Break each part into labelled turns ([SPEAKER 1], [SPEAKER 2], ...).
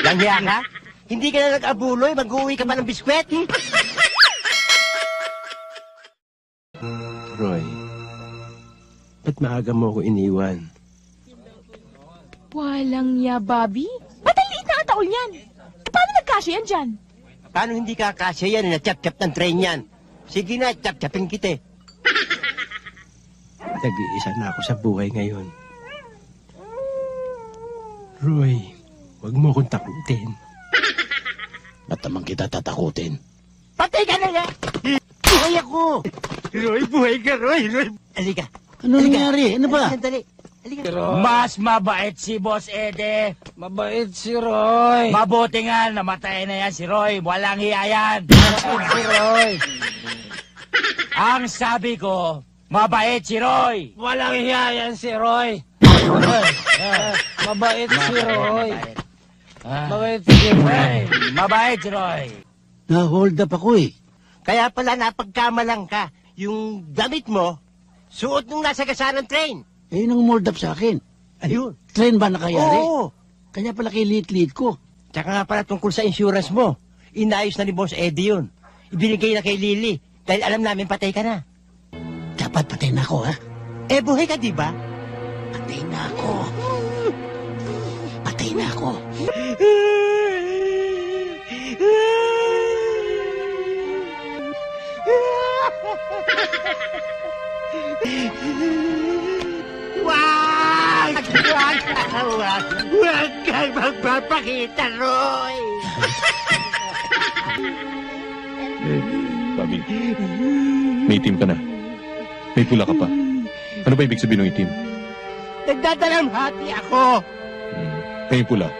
[SPEAKER 1] Langya ka? Hindi ka na nag-abuloy, mag-uwi ka pa ng biskwet? Roy, ba't maaga mo ako iniwan?
[SPEAKER 2] Walang ya, Bobby. Ba't ang liit na ang taol niyan? Paano nagkasya yan dyan?
[SPEAKER 1] Paano hindi ka kasya yan na tiyap-tiyap ng train yan? Sige na, tiyap-tiyapin kita. Nag-iisa na ako sa buhay ngayon. Roy, wag mo akong takutin.
[SPEAKER 3] Ba't naman kita tatakutin?
[SPEAKER 1] Patay ka na nga! Buhay ako! Roy, buhay ka, Roy! Roy! Halika!
[SPEAKER 3] Ano nangyari? Ano ba?
[SPEAKER 1] Halika, dali! Halika!
[SPEAKER 4] Mas mabait si Boss Ede.
[SPEAKER 5] Mabait si Roy.
[SPEAKER 4] Mabuti nga, namatay na yan si Roy. Walang hiya yan.
[SPEAKER 5] Mabait si Roy.
[SPEAKER 4] Ang sabi ko, mabait si Roy.
[SPEAKER 5] Walang hiya yan si Roy. Mabait si Roy. Mabait si Roy.
[SPEAKER 4] Mabait si Roy.
[SPEAKER 3] Na-hold up ako eh.
[SPEAKER 1] Kaya pala napagkamalang ka. Yung damit mo, suot nung nasa gasa ng train.
[SPEAKER 3] Eh, nang mold up sa akin.
[SPEAKER 1] Ayun.
[SPEAKER 3] Train ba nakayari?
[SPEAKER 1] Oo.
[SPEAKER 3] Kanya pala kay lit-lit ko.
[SPEAKER 1] Tsaka nga pala tungkol sa insurance mo. Inayos na ni Boss Eddie yun. Ibinigay na kay Lily. Dahil alam namin patay ka na.
[SPEAKER 3] Dapat patay na ako, ha?
[SPEAKER 1] Eh, buhay ka, di ba?
[SPEAKER 3] Patay na ako. Patay na ako.
[SPEAKER 1] Wag! Wag! Wag! Wag kang magpapakita, Roy!
[SPEAKER 6] Bobby, may itim ka na. May pula ka pa. Ano ba ibig sabihin ng itim?
[SPEAKER 1] Nagdadalamhati ako!
[SPEAKER 6] May pula.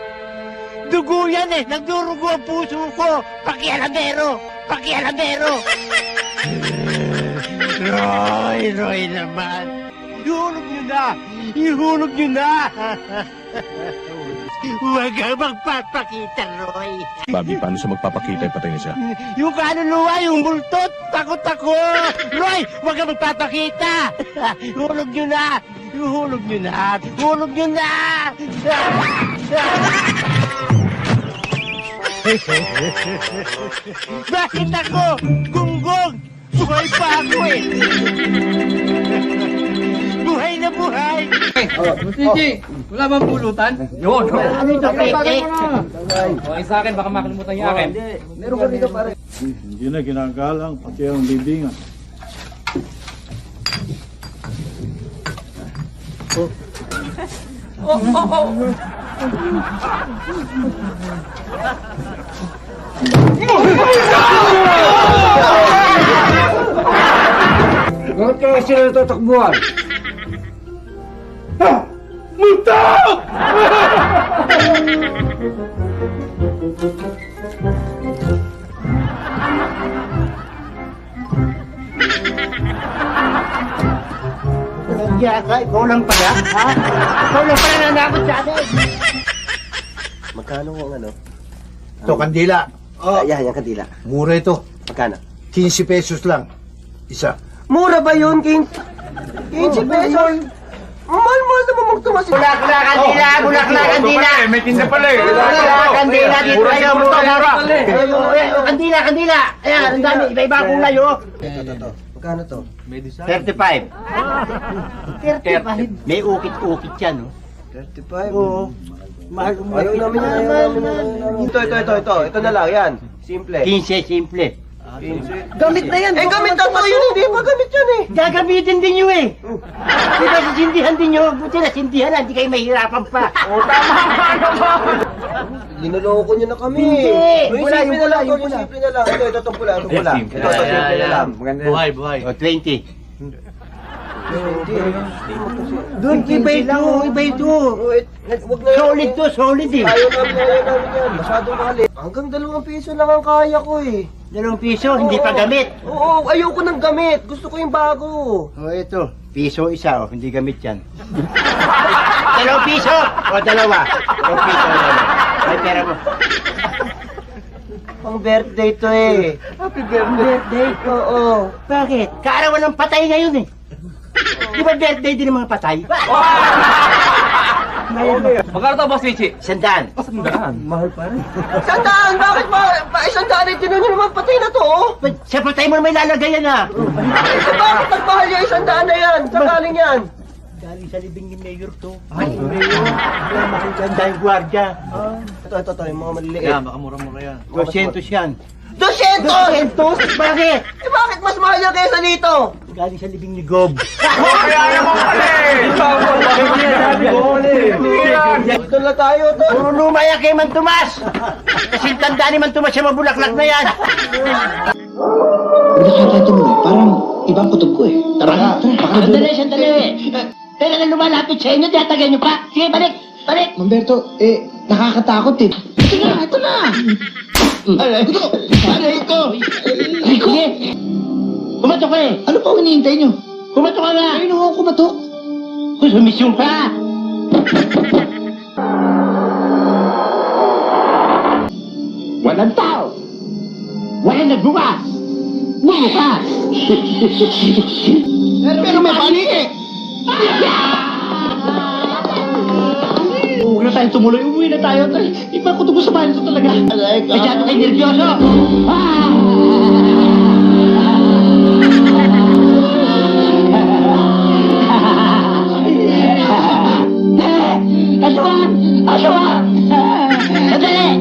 [SPEAKER 1] Dugo yan eh! Nagdurugo ang puso ko! Pakialamero! Pakialamero! Roy naman! Ihulog nyo na! Ihulog nyo na! Huwag kang magpapakita, Roy!
[SPEAKER 6] Bobby, paano siya magpapakita? Patay na siya.
[SPEAKER 1] Yung kaluluwa, yung multot! Takot ako! Roy! Huwag kang magpapakita! Ihulog nyo na! Ihulog nyo na! Ihulog nyo na! Bakit ako? Gunggong! Buhay pa ako eh! Buhay na buhay!
[SPEAKER 5] Sisi, wala bang pulutan?
[SPEAKER 4] Yun.
[SPEAKER 1] Ano ito, Pete?
[SPEAKER 5] Okay, sa akin, baka makalimutan niya akin. Meron ka dito pare.
[SPEAKER 7] Hindi na ginagalang, pati ang bibingan.
[SPEAKER 5] Bakit kaya sila natatakbuhan?
[SPEAKER 1] Nandiyan ka, ikaw lang pala, ha? Ikaw lang pala nanakot sa akin! Magkano ang ano?
[SPEAKER 8] Ito, kandila.
[SPEAKER 1] Yan, yung kandila.
[SPEAKER 8] Mura ito.
[SPEAKER 1] Magkano?
[SPEAKER 8] 15 pesos lang. Isa.
[SPEAKER 1] Mura ba yun, 15 pesos? Mahal-mahal naman magtumas. Bulak-bulak kandila! Bulak-bulak kandila!
[SPEAKER 4] May tinda pala eh.
[SPEAKER 1] Bulak-bulak kandila! Dito kayo! Kandila! Kandila! Ayan, ang dami. Iba-iba ang kulay, oh.
[SPEAKER 8] Ito. Magkano to?
[SPEAKER 1] 35. 35? May ukit-ukit yan, oh.
[SPEAKER 8] 35.
[SPEAKER 1] Oo. Mahal
[SPEAKER 8] Ayaw namin yan. Ito. Ito na lang, yan. Simple.
[SPEAKER 1] 15, simple.
[SPEAKER 8] 15.
[SPEAKER 1] Gamit na yan!
[SPEAKER 8] Eh, gamit na to yun. Hindi pa gamit yan eh.
[SPEAKER 1] Gagamitin din nyo eh! Di ba sisindihan din nyo? Buti na sindihan na, hindi kayo mahirapan pa. O, tama ka naman!
[SPEAKER 8] Ginuloko nyo na kami.
[SPEAKER 1] Hindi.
[SPEAKER 8] Pula,
[SPEAKER 1] Yung pula, yung pula.
[SPEAKER 8] Simple na lang. Ito, itong pula. Ito, simple na lang.
[SPEAKER 4] Buhay, buhay.
[SPEAKER 1] O, 20. Doon, iba ito.
[SPEAKER 8] Huwag na
[SPEAKER 1] Solid to, solid eh.
[SPEAKER 8] Ayaw namin yan. Masyadong mahal eh. Hanggang 2 piso lang ang kaya ko eh.
[SPEAKER 1] 2 piso, hindi pa gamit.
[SPEAKER 8] Oo, ayoko ng gamit. Gusto ko yung bago.
[SPEAKER 1] O, ito. Piso isa, o, hindi gamit yan. 2 piso! O, 2. 2 piso. Ay, pera mo.
[SPEAKER 8] Pang birthday to eh.
[SPEAKER 1] Happy birthday ko, oo. Bakit? Kaarawan ng patay ngayon eh. Di ba birthday din ng mga patay?
[SPEAKER 5] Magkano to, Boss Richie?
[SPEAKER 1] Sandaan.
[SPEAKER 8] Sandaan? Bakit mahal? Sandaan eh, tinan nyo naman patay na to, oh.
[SPEAKER 1] Siyempre tayo mo naman ilalagay yan ah.
[SPEAKER 8] Bakit nagmahal yung sandaan na yan? Saan galing yan?
[SPEAKER 1] Galing sa libing ni Mayor to. Ay, Mayor. Wala makikita dahil gwardiya.
[SPEAKER 8] Ito, yung mga maliliit.
[SPEAKER 7] Yan, baka mura-mura yan.
[SPEAKER 1] 200 yan.
[SPEAKER 8] 200!
[SPEAKER 1] Bakit?
[SPEAKER 8] Eh, bakit mas mahal yan kaysa dito?
[SPEAKER 1] Galing sa libing ni Gob.
[SPEAKER 8] Ito na tayo, to.
[SPEAKER 1] Puro luma yan kay Man Tomas. Kasi tanda ni Man Tomas siya mabulaklak na yan.
[SPEAKER 3] Nakakita ito mo, parang ibang kutob ko eh. Tara,
[SPEAKER 1] Sandali. Pero nga lumalapit sa inyo, tiyatagan nyo pa. Sige, balik.
[SPEAKER 3] Humberto, nakakatakot eh. Ito na! Ito!
[SPEAKER 1] Sige. Kumatok ka eh.
[SPEAKER 3] Ano pa ang hinihintay nyo?
[SPEAKER 1] Kumatok ka nga.
[SPEAKER 3] Ayun ako kumatok.
[SPEAKER 1] Sumisyon ka. Walang tao. Walang nagbukas. Bumukas.
[SPEAKER 3] Pero may panik eh!
[SPEAKER 1] Huwag na tayo tumuloy. Umuwi na tayo. Ibang kutubo sa bahay ito talaga. Masyado kayo nervyoso. Aswang! Sandali!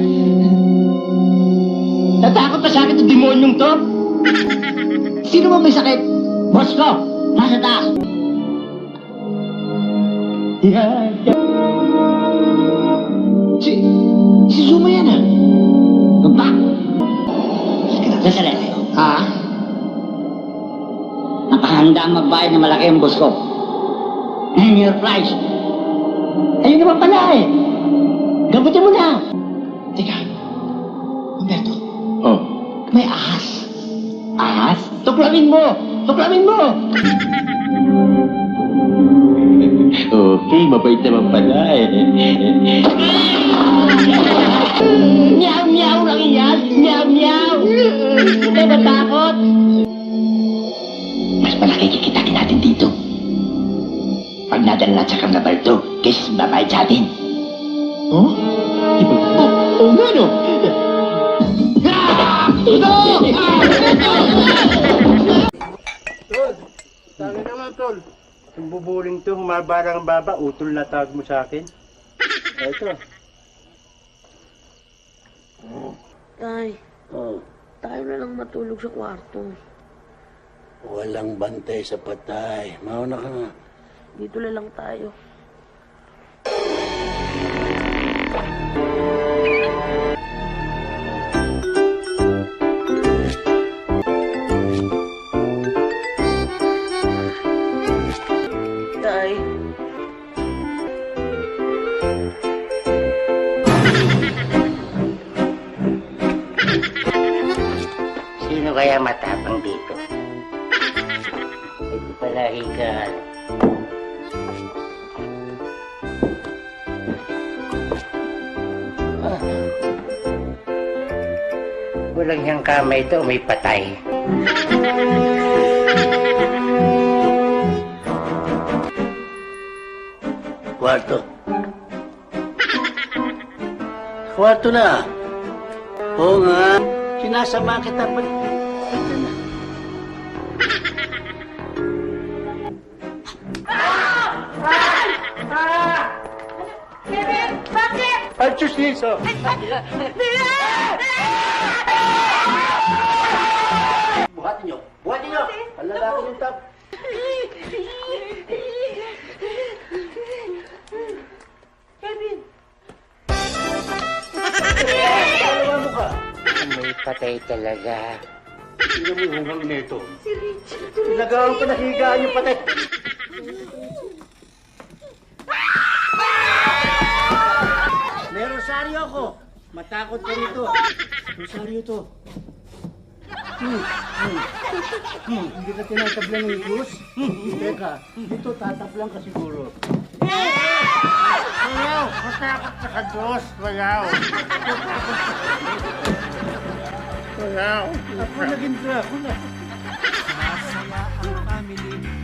[SPEAKER 1] Natakot pa sa akin itong demonyong to?
[SPEAKER 3] Sino ba may sakit?
[SPEAKER 1] Boss ko! Nasa taas!
[SPEAKER 3] Si Zuma yan ah.
[SPEAKER 1] Tumpak! Sandali.
[SPEAKER 3] Ha?
[SPEAKER 1] Nakahanda ang magbayad na malaki ang boss ko. And your price. Ayun naman pala eh. Gabutin mo na.
[SPEAKER 3] Teka, Humberto,
[SPEAKER 1] Oh.
[SPEAKER 3] may ahas.
[SPEAKER 1] Ahas? Tuklamin mo! Okay, mabait naman pala eh. Meow lang yan! Meow! Hindi ba takot? Mas malaki kikitain natin dito. Pag nadala sa karnaval to, kaysa babayad sa atin.
[SPEAKER 3] Oh?
[SPEAKER 1] Oo nga no?
[SPEAKER 8] Sabi naman, tol. Yung bubuling to, humabarang baba, utol na tawag mo sa akin. Ito.
[SPEAKER 9] Tay, tayo na lang matulog sa kwarto.
[SPEAKER 3] Walang bantay sa patay. Mauna ka na.
[SPEAKER 9] Dito na lang tayo. Tay.
[SPEAKER 1] Sino kaya matapang dito? Ito pala higal. Walang siyang kamay ito, may patay.
[SPEAKER 3] Kwarto. Kwarto na. Oo nga. Sinasama kita. Ito na.
[SPEAKER 2] Kevin, bakit?
[SPEAKER 8] Ay, Diyos Lisa!
[SPEAKER 3] Buhatin nyo. Ang lalaki yung tap.
[SPEAKER 2] Kevin!
[SPEAKER 1] May patay talaga.
[SPEAKER 3] Sino mo yung hungang nito?
[SPEAKER 2] Si Richie.
[SPEAKER 8] Pinagawan ko na higaan yung patay.
[SPEAKER 3] May rosaryo ako. Matakot ka nito. Rosaryo to. Hindi ka tinatablan ng Diyos? Teka, dito tatablan ka siguro.
[SPEAKER 1] Ayaw! Matakot ka sa Diyos! Ayaw!
[SPEAKER 3] Ako naging drako na.